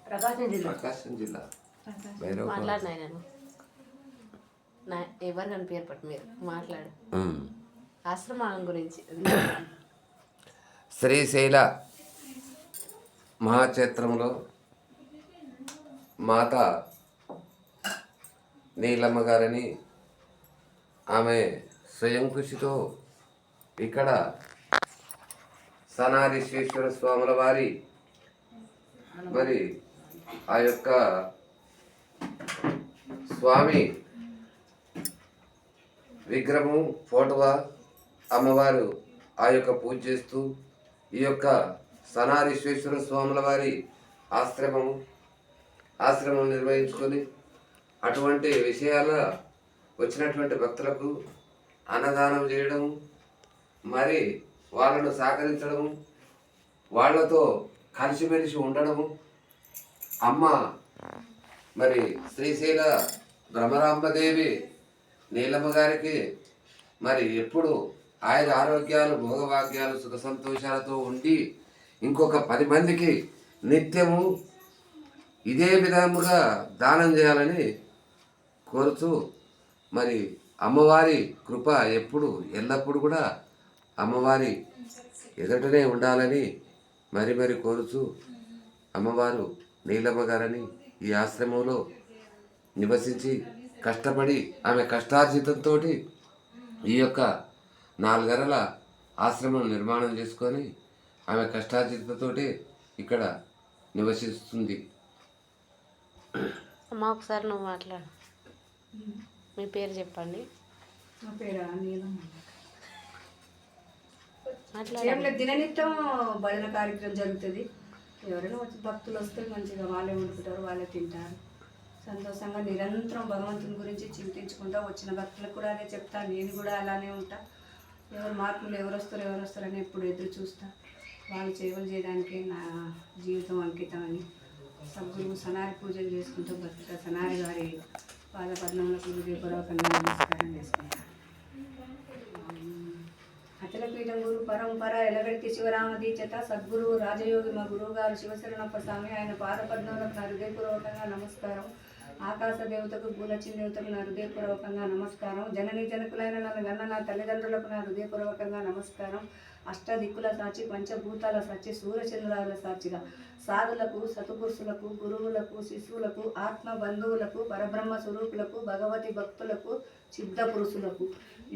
ప్రకాశం జిల్లా మాట్లాడినా నా ఎవరు కనిపించారు పట్టు మీరు మాట్లాడు ఆశ్రమం గురించి. శ్రీశైల మహాక్షేత్రంలో మాత నీలమ్మ గారని ఆమె స్వయం కృషితో ఇక్కడ సనారీశ్వర స్వాముల వారి మరి ఆ యొక్క స్వామి విగ్రహం ఫోటోవా అమ్మవారు ఆ యొక్క పూజ చేస్తూ ఈ యొక్క సనారీశ్వర స్వాముల వారి ఆశ్రమం నిర్వహించుకొని అటువంటి విషయాల వచ్చినటువంటి భక్తులకు అన్నదానం చేయడం, మరి వాళ్ళను సహకరించడము, వాళ్ళతో కలిసిమెలిసి ఉండడము. అమ్మ మరి శ్రీశైల భ్రమరాంబదేవి నీలమ్మ గారికి మరి ఎప్పుడు ఆయుర ఆరోగ్యాలు, భోగభాగ్యాలు, సుఖ సంతోషాలతో ఉండి ఇంకొక 10 మందికి నిత్యము ఇదే విధముగా దానం చేయాలని కోరుతూ మరి అమ్మవారి కృప ఎల్లప్పుడూ కూడా అమ్మవారి ఎదుటనే ఉండాలని మరి కోరుతూ అమ్మవారు నీలమ్మ గారని ఈ ఆశ్రమంలో నివసించి కష్టపడి ఆమె కష్టార్జితంతో ఈ యొక్క 4 గరల ఆశ్రమం నిర్మాణం చేసుకొని ఆమె కష్టార్జితంతో ఇక్కడ నివసిస్తుంది. అమ్మ ఒకసారి నువ్వు మాట్లాడు, మీ పేరు చెప్పండి. నా పేరు నీలమ్మ. మాట్లాడు. దిననిత్యం భజన కార్యక్రమం జరుగుతుంది. ఎవరైనా వచ్చి భక్తులు వస్తే మంచిగా వాళ్ళే వండుకుంటారు, వాళ్ళే తింటారు. సంతోషంగా నిరంతరం భగవంతుని గురించి చింతించుకుంటా వచ్చిన భక్తులకు కూడా అదే చెప్తా. నేను కూడా అలానే ఉంటా. మార్పులు ఎవరు వస్తారని ఎప్పుడు ఎదురు చూస్తా. వాళ్ళు సేవలు చేయడానికి నా జీవితం అంకితం అని సద్గురువు సనారి పూజలు చేసుకుంటూ బతుకుతా. సనారి గారి పాదపద్మములకు హృదయపూర్వకంగా నమస్కారం చేసుకుంటా. అచలపీఠం గురు పరంపర ఎలగడికి శివరామ దీక్షత సద్గురువు రాజయోగి మా గురువు గారు శివశరణప్ప స్వామి, ఆయన పాదపద్మములకు నా హృదయపూర్వకంగా నమస్కారం. ఆకాశ దేవతకు, భూలక్ష్మి దేవతకు నా హృదయపూర్వకంగా నమస్కారం. జననీ జనకులైన నన్ను గన్న నా తల్లిదండ్రులకు నా హృదయపూర్వకంగా నమస్కారం. అష్టదిక్కుల సాక్షి, పంచభూతాల సాక్షి, సూర్యచంద్రాల సాక్షిగా సాధులకు, సతుపురుషులకు, గురువులకు, శిశువులకు, ఆత్మ బంధువులకు, పరబ్రహ్మ స్వరూపులకు, భగవతి భక్తులకు, సిద్ధ పురుషులకు,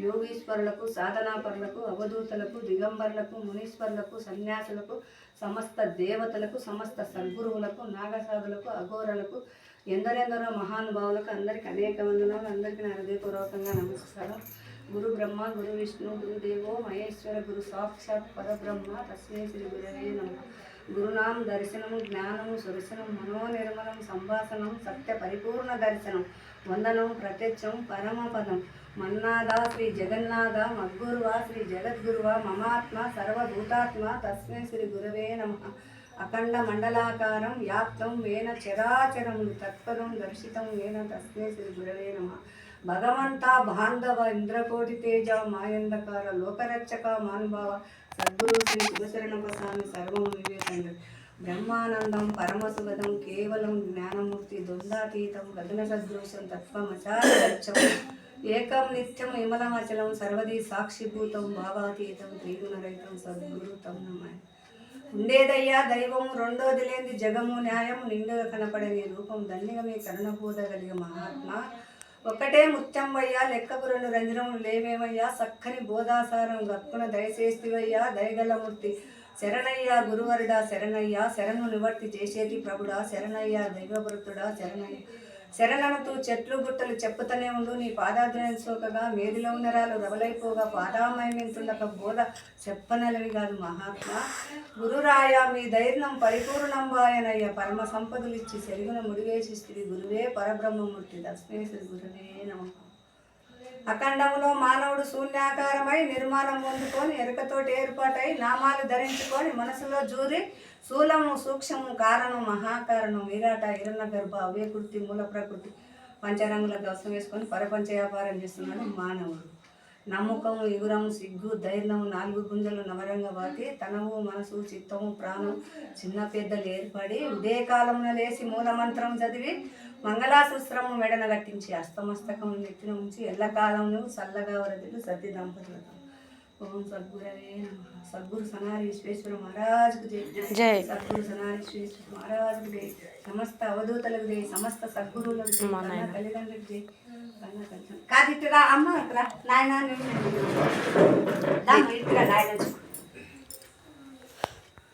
యోగీశ్వరులకు, సాధనాపరులకు, అవధూతలకు, దిగంబరులకు, మునీశ్వరులకు, సన్యాసులకు, సమస్త దేవతలకు, సమస్త సద్గురువులకు, నాగసాధులకు, అఘోరలకు, ఎందరెందరో మహానుభావులకు అందరికీ అనేక వందనాలు. అందరికీ నా హృదయపూర్వకంగా నమస్కారం. గురు బ్రహ్మ, గురు విష్ణు, గురుదేవో మహేశ్వర, గురు సాక్షాత్ పరబ్రహ్మ, తస్మై శ్రీ గురవే నమః. గురునాం దర్శనము, జ్ఞానము, సురసనం, మనోనిర్మలం, సంభాషణం, సత్య పరిపూర్ణ దర్శనం, వందనం, ప్రత్యక్షం, పరమపదం, మన్నాద శ్రీ జగన్నాథ, మద్గురువా శ్రీ జగద్గురువా, మమాత్మ సర్వభూతాత్మ, తస్మై శ్రీ గురవే నమః. అఖండ మండలాకారం వ్యాప్తం వేన చరాచరములు తత్పదం దర్శితం వేన తస్మై శ్రీ గురవే నమః. భగవంత బాంధవ ఇంద్రకోటి తేజ మాయంధకార లోకరక్షక మానుభావ సద్గురు శ్రీ శివశరణప్ప స్వామి సర్వం వివేకండి. బ్రహ్మానందం పరమసుగదం కేవలం జ్ఞానమూర్తి ద్వందాతీతం గగన సదృశం తత్వమచారం ఏకం నిత్యం విమలమచలం సర్వదీ సాక్షిభూతం భావాతీతం త్రిగుణరహితం సద్గురు తం నమః. ఉండేదయ్యా దైవం రెండోది లేని జగము న్యాయం నిండుగా కనపడని రూపం దండిగా మీ కరుణబోధగలిగే మహాత్మ ఒక్కటే ముత్యంవయ్యా లెక్కకు 2 రంజనములు లేవేమయ్యా సక్కని బోధాసారం గక్కున దయచేస్తివయ్యా దయగలమూర్తి శరణయ్యా గురువరుడా శరణయ్యా శరణు నివర్తి చేసేటి ప్రభుడా శరణయ్యా దైవభృతుడా శరణయ్య శరణనుతూ చెట్లు గుట్టలు చెప్పుతూనే ఉండు నీ పాదాద్రయం సోకగా మేదిలో నరాలు రవలైపోగా పాదామయమింతుండక బోధ చెప్పనలవి కాదు మహాత్మ. గురురాయ మీ ధైర్యం పరిపూర్ణంబాయనయ్య పరమ సంపదలిచ్చి సెరుగున ముడివేసిస్తివి గురువే పరబ్రహ్మమూర్తి తస్మై శ్రీ గురువే నమః. అఖండంలో మానవుడు శూన్యాకారమై నిర్మాణం పొందుకొని ఎరుకతోటి ఏర్పాటై నామాలు ధరించుకొని మనసులో జూరి స్థూలము సూక్ష్మము కారణం మహాకారణం విరాట హిరణ్య గర్భ అవ్యకృతి మూల ప్రకృతి పంచరంగుల దోషం వేసుకొని పరపంచ వ్యాపారం చేస్తున్నాడు మానవుడు. నమ్మకం ఎగురం సిగ్గు ధైర్యం నాలుగు గుంజలు నవరంగ బాతి తనవు మనసు చిత్తము ప్రాణం చిన్న పెద్దలు ఏర్పడి ఉదయకాలంలో లేచి మూలమంత్రం చదివి మంగళాసూత్రము మెడన కట్టించి అస్తమస్తకం నెత్తిన ఉంచి ఎల్లకాలంలో చల్లగా వరదలు సద్ది దంపతులతో ఓం సద్గురవే నమః. సద్గురు సనారి విశ్వేశ్వర మహారాజుకు జై. సద్గురు సనారి విశ్వేశ్వర మహారాజుకు జై. సమస్త అవధూతలకు జై. సమస్త సద్గురువులకు జై. మా నాయన. కన్న తల్లిదండ్రులకు జై. కన్న తల్లిదండ్రులకు కాదు ఇట్టురా అమ్మ ఇట్టురా నాయన ఇట్టురా నాయన